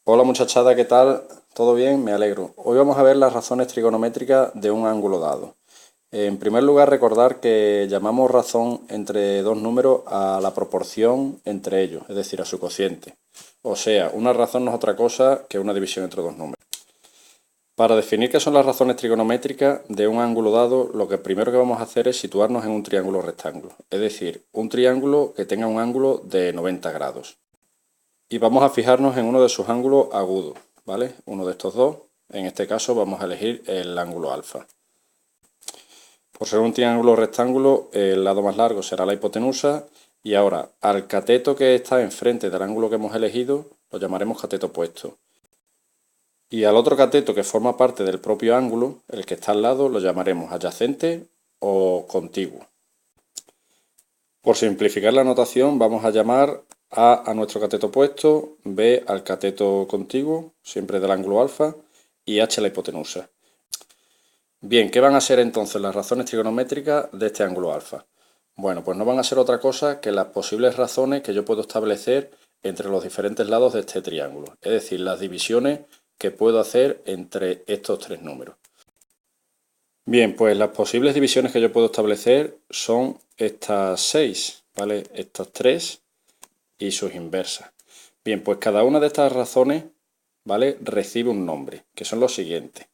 Hola muchachada, ¿qué tal? ¿Todo bien? Me alegro. Hoy vamos a ver las razones trigonométricas de un ángulo dado. En primer lugar, recordar que llamamos razón entre dos números a la proporción entre ellos, es decir, a su cociente. O sea, una razón no es otra cosa que una división entre dos números. Para definir qué son las razones trigonométricas de un ángulo dado, lo que primero que vamos a hacer es situarnos en un triángulo rectángulo, es decir, un triángulo que tenga un ángulo de 90 grados. Y vamos a fijarnos en uno de sus ángulos agudos, ¿vale? Uno de estos dos. En este caso vamos a elegir el ángulo alfa. Por ser un triángulo rectángulo, el lado más largo será la hipotenusa y ahora al cateto que está enfrente del ángulo que hemos elegido lo llamaremos cateto opuesto. Y al otro cateto que forma parte del propio ángulo, el que está al lado, lo llamaremos adyacente o contiguo. Por simplificar la notación, vamos a llamar A nuestro cateto opuesto, B al cateto contiguo, siempre del ángulo alfa, y H a la hipotenusa. Bien, ¿qué van a ser entonces las razones trigonométricas de este ángulo alfa? Bueno, pues no van a ser otra cosa que las posibles razones que yo puedo establecer entre los diferentes lados de este triángulo, es decir, las divisiones que puedo hacer entre estos tres números. Bien, pues las posibles divisiones que yo puedo establecer son estas 6, ¿vale? Estas 3 y sus inversas. Bien, pues cada una de estas razones, ¿vale? Recibe un nombre, que son los siguientes.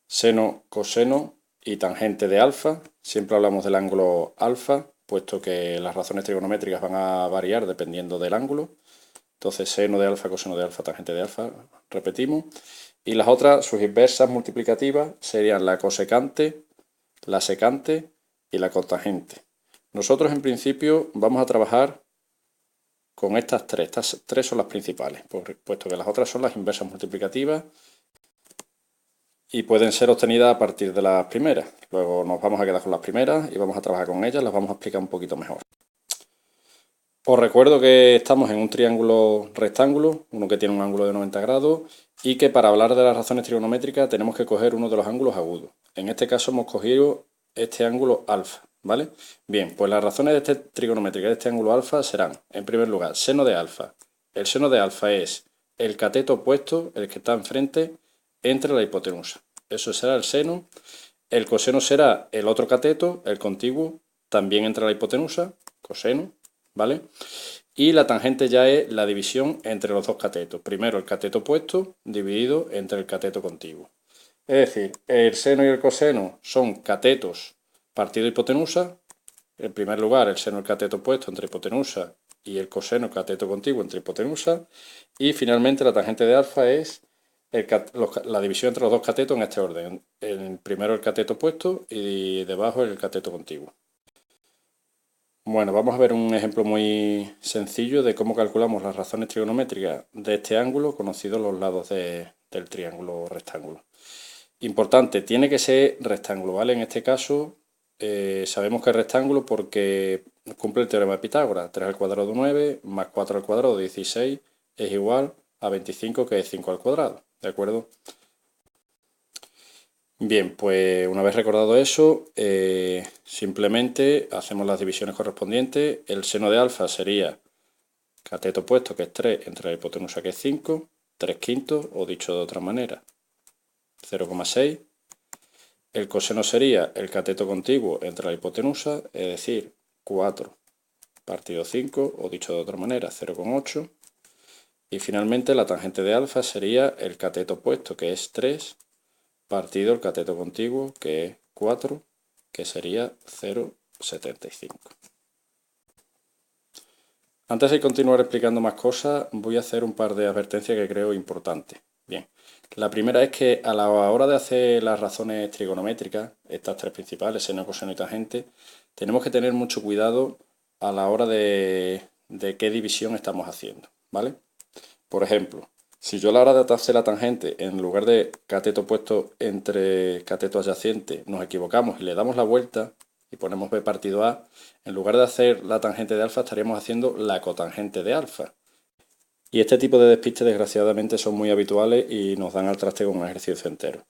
Seno, coseno y tangente de alfa. Siempre hablamos del ángulo alfa, puesto que las razones trigonométricas van a variar dependiendo del ángulo. Entonces, seno de alfa, coseno de alfa, tangente de alfa, repetimos. Y las otras, sus inversas multiplicativas, serían la cosecante, la secante y la cotangente. Nosotros en principio vamos a trabajar con estas tres son las principales, puesto que las otras son las inversas multiplicativas y pueden ser obtenidas a partir de las primeras. Luego nos vamos a quedar con las primeras y vamos a trabajar con ellas, las vamos a explicar un poquito mejor. Os recuerdo que estamos en un triángulo rectángulo, uno que tiene un ángulo de 90 grados y que para hablar de las razones trigonométricas tenemos que coger uno de los ángulos agudos. En este caso hemos cogido este ángulo alfa, ¿vale? Bien, pues las razones de este trigonométricas de este ángulo alfa serán, en primer lugar, seno de alfa. El seno de alfa es el cateto opuesto, el que está enfrente, entre la hipotenusa. Eso será el seno. El coseno será el otro cateto, el contiguo, también entre la hipotenusa, coseno. ¿Vale? Y la tangente ya es la división entre los dos catetos. Primero el cateto opuesto dividido entre el cateto contiguo. Es decir, el seno y el coseno son catetos partido hipotenusa. En primer lugar, el seno el cateto opuesto entre hipotenusa y el coseno el cateto contiguo entre hipotenusa. Y finalmente la tangente de alfa es la división entre los dos catetos en este orden. Primero el cateto opuesto y debajo el cateto contiguo. Bueno, vamos a ver un ejemplo muy sencillo de cómo calculamos las razones trigonométricas de este ángulo, conocidos los lados del triángulo rectángulo. Importante, tiene que ser rectángulo, ¿vale? En este caso sabemos que es rectángulo porque cumple el teorema de Pitágoras. 3 al cuadrado de 9 más 4 al cuadrado de 16 es igual a 25, que es 5 al cuadrado, ¿de acuerdo? Bien, pues una vez recordado eso, simplemente hacemos las divisiones correspondientes. El seno de alfa sería cateto opuesto, que es 3, entre la hipotenusa, que es 5, 3 quintos, o dicho de otra manera, 0,6. El coseno sería el cateto contiguo entre la hipotenusa, es decir, 4 partido 5, o dicho de otra manera, 0,8. Y finalmente la tangente de alfa sería el cateto opuesto, que es 3, partido el cateto contiguo, que es 4, que sería 0,75. Antes de continuar explicando más cosas, voy a hacer un par de advertencias que creo importantes. Bien, la primera es que a la hora de hacer las razones trigonométricas, estas tres principales, seno, coseno y tangente, tenemos que tener mucho cuidado a la hora de qué división estamos haciendo, ¿vale? Por ejemplo, si yo a la hora de hacer la tangente, en lugar de cateto opuesto entre cateto adyacente, nos equivocamos y le damos la vuelta y ponemos b partido a, en lugar de hacer la tangente de alfa, estaríamos haciendo la cotangente de alfa. Y este tipo de despistes, desgraciadamente, son muy habituales y nos dan al traste con un ejercicio entero.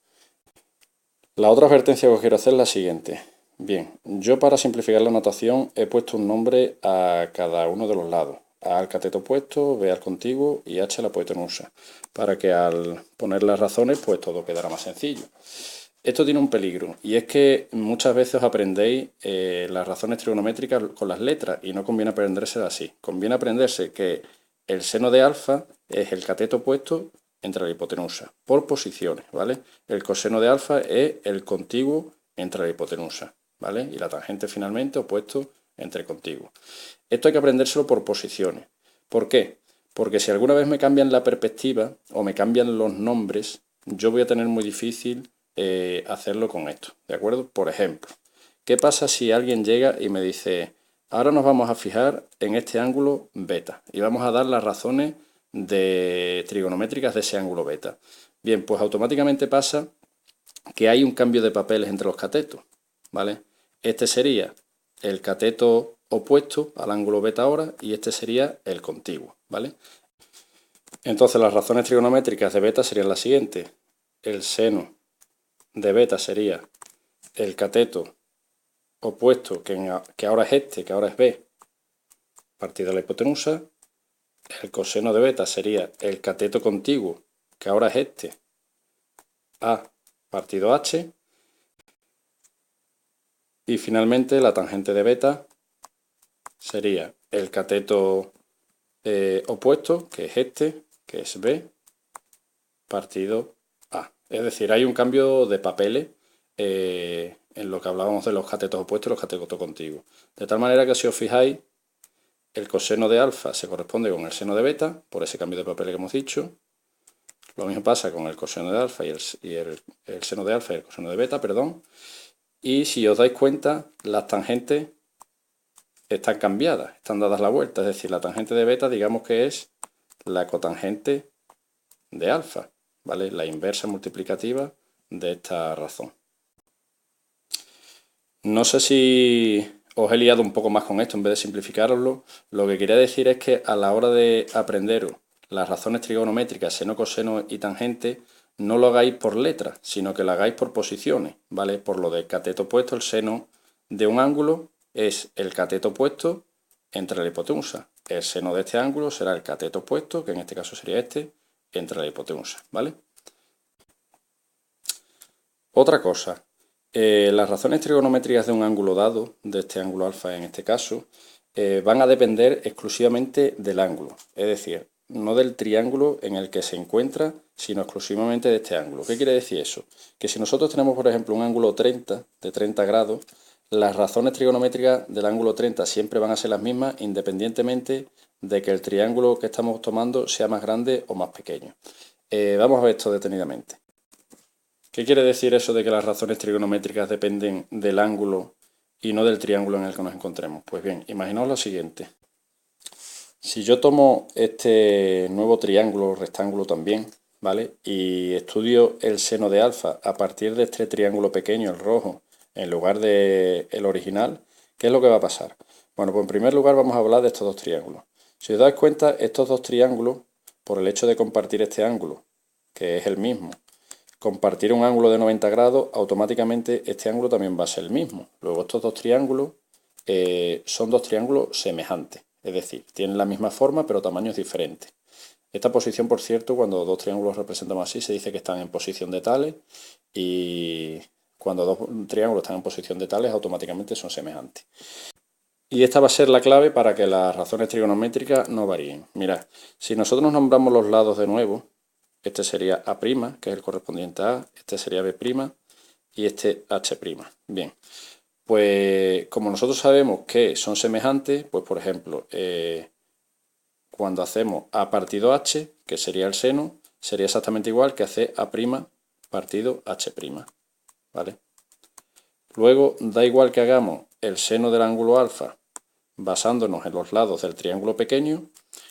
La otra advertencia que os quiero hacer es la siguiente. Bien, yo para simplificar la notación he puesto un nombre a cada uno de los lados. A al cateto opuesto, B al contiguo y H a la hipotenusa, para que al poner las razones pues todo quedará más sencillo. Esto tiene un peligro, y es que muchas veces os aprendéis las razones trigonométricas con las letras, y no conviene aprenderse así. Conviene aprenderse que el seno de alfa es el cateto opuesto entre la hipotenusa, por posiciones, ¿vale? El coseno de alfa es el contiguo entre la hipotenusa, ¿vale? Y la tangente finalmente opuesto entre contiguos. Esto hay que aprendérselo por posiciones. ¿Por qué? Porque si alguna vez me cambian la perspectiva o me cambian los nombres, yo voy a tener muy difícil hacerlo con esto, ¿de acuerdo? Por ejemplo, ¿qué pasa si alguien llega y me dice, ahora nos vamos a fijar en este ángulo beta y vamos a dar las razones trigonométricas de ese ángulo beta? Bien, pues automáticamente pasa que hay un cambio de papeles entre los catetos, ¿vale? Este sería el cateto opuesto al ángulo beta ahora y este sería el contiguo, ¿vale? Entonces las razones trigonométricas de beta serían las siguientes. El seno de beta sería el cateto opuesto, que ahora es este, que ahora es B, partido de la hipotenusa. El coseno de beta sería el cateto contiguo, que ahora es este, A partido H. Y finalmente la tangente de beta sería el cateto opuesto, que es este, que es B, partido A. Es decir, hay un cambio de papeles en lo que hablábamos de los catetos opuestos y los catetos contiguos. De tal manera que si os fijáis, el coseno de alfa se corresponde con el seno de beta, por ese cambio de papeles que hemos dicho. Lo mismo pasa con el coseno de alfa y el seno de alfa y el coseno de beta, perdón. Y si os dais cuenta, las tangentes están cambiadas, están dadas la vuelta. Es decir, la tangente de beta, digamos que es la cotangente de alfa, ¿vale? La inversa multiplicativa de esta razón. No sé si os he liado un poco más con esto en vez de simplificároslo. Lo que quería decir es que a la hora de aprenderos las razones trigonométricas, seno, coseno y tangente, no lo hagáis por letras, sino que lo hagáis por posiciones, ¿vale? Por lo del cateto opuesto, el seno de un ángulo es el cateto opuesto entre la hipotenusa. El seno de este ángulo será el cateto opuesto, que en este caso sería este, entre la hipotenusa, ¿vale? Otra cosa, las razones trigonométricas de un ángulo dado, de este ángulo alfa en este caso, van a depender exclusivamente del ángulo, es decir, no del triángulo en el que se encuentra, sino exclusivamente de este ángulo. ¿Qué quiere decir eso? Que si nosotros tenemos, por ejemplo, un ángulo 30, de 30 grados, las razones trigonométricas del ángulo 30 siempre van a ser las mismas, independientemente de que el triángulo que estamos tomando sea más grande o más pequeño. Vamos a ver esto detenidamente. ¿Qué quiere decir eso de que las razones trigonométricas dependen del ángulo y no del triángulo en el que nos encontremos? Pues bien, imaginaos lo siguiente. Si yo tomo este nuevo triángulo, rectángulo también, ¿vale? Y estudio el seno de alfa a partir de este triángulo pequeño, el rojo, en lugar del original, ¿qué es lo que va a pasar? Bueno, pues en primer lugar vamos a hablar de estos dos triángulos. Si os dais cuenta, estos dos triángulos, por el hecho de compartir este ángulo, que es el mismo, compartir un ángulo de 90 grados, automáticamente este ángulo también va a ser el mismo. Luego estos dos triángulos son dos triángulos semejantes, es decir, tienen la misma forma pero tamaños diferentes. Esta posición, por cierto, cuando dos triángulos representamos así, se dice que están en posición de tales, y cuando dos triángulos están en posición de tales, automáticamente son semejantes. Y esta va a ser la clave para que las razones trigonométricas no varíen. Mirad, si nosotros nombramos los lados de nuevo, este sería A', que es el correspondiente a A, este sería B' y este H'. Bien, pues como nosotros sabemos que son semejantes, pues por ejemplo, cuando hacemos A partido H, que sería el seno, sería exactamente igual que hacer A' partido H', ¿vale? Luego, da igual que hagamos el seno del ángulo alfa basándonos en los lados del triángulo pequeño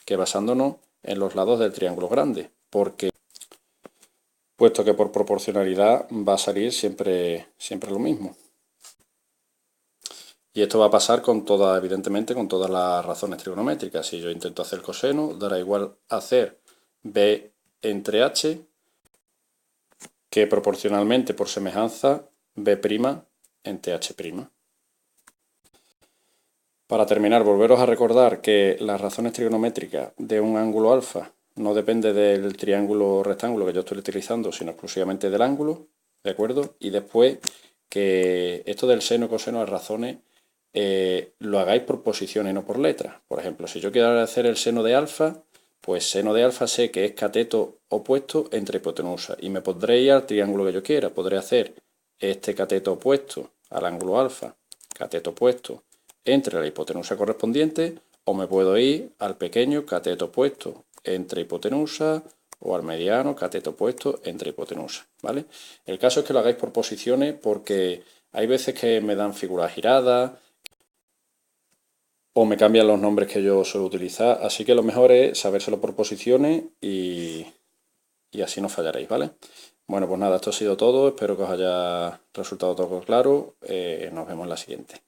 que basándonos en los lados del triángulo grande, puesto que por proporcionalidad va a salir siempre lo mismo. Y esto va a pasar con todas, evidentemente, con todas las razones trigonométricas. Si yo intento hacer coseno, dará igual hacer B entre H que proporcionalmente, por semejanza, B' entre H'. Para terminar, volveros a recordar que las razones trigonométricas de un ángulo alfa no depende del triángulo rectángulo que yo estoy utilizando, sino exclusivamente del ángulo, ¿de acuerdo? Y después que esto del seno, coseno de razones lo hagáis por posiciones y no por letras. Por ejemplo, si yo quiero hacer el seno de alfa, pues seno de alfa sé que es cateto opuesto entre hipotenusa y me pondré ir al triángulo que yo quiera. Podré hacer este cateto opuesto al ángulo alfa, cateto opuesto entre la hipotenusa correspondiente, o me puedo ir al pequeño cateto opuesto entre hipotenusa o al mediano cateto opuesto entre hipotenusa, ¿vale? El caso es que lo hagáis por posiciones porque hay veces que me dan figuras giradas o me cambian los nombres que yo suelo utilizar, así que lo mejor es sabérselo por posiciones y así no fallaréis, ¿vale? Bueno, pues nada, esto ha sido todo, espero que os haya resultado todo claro, nos vemos en la siguiente.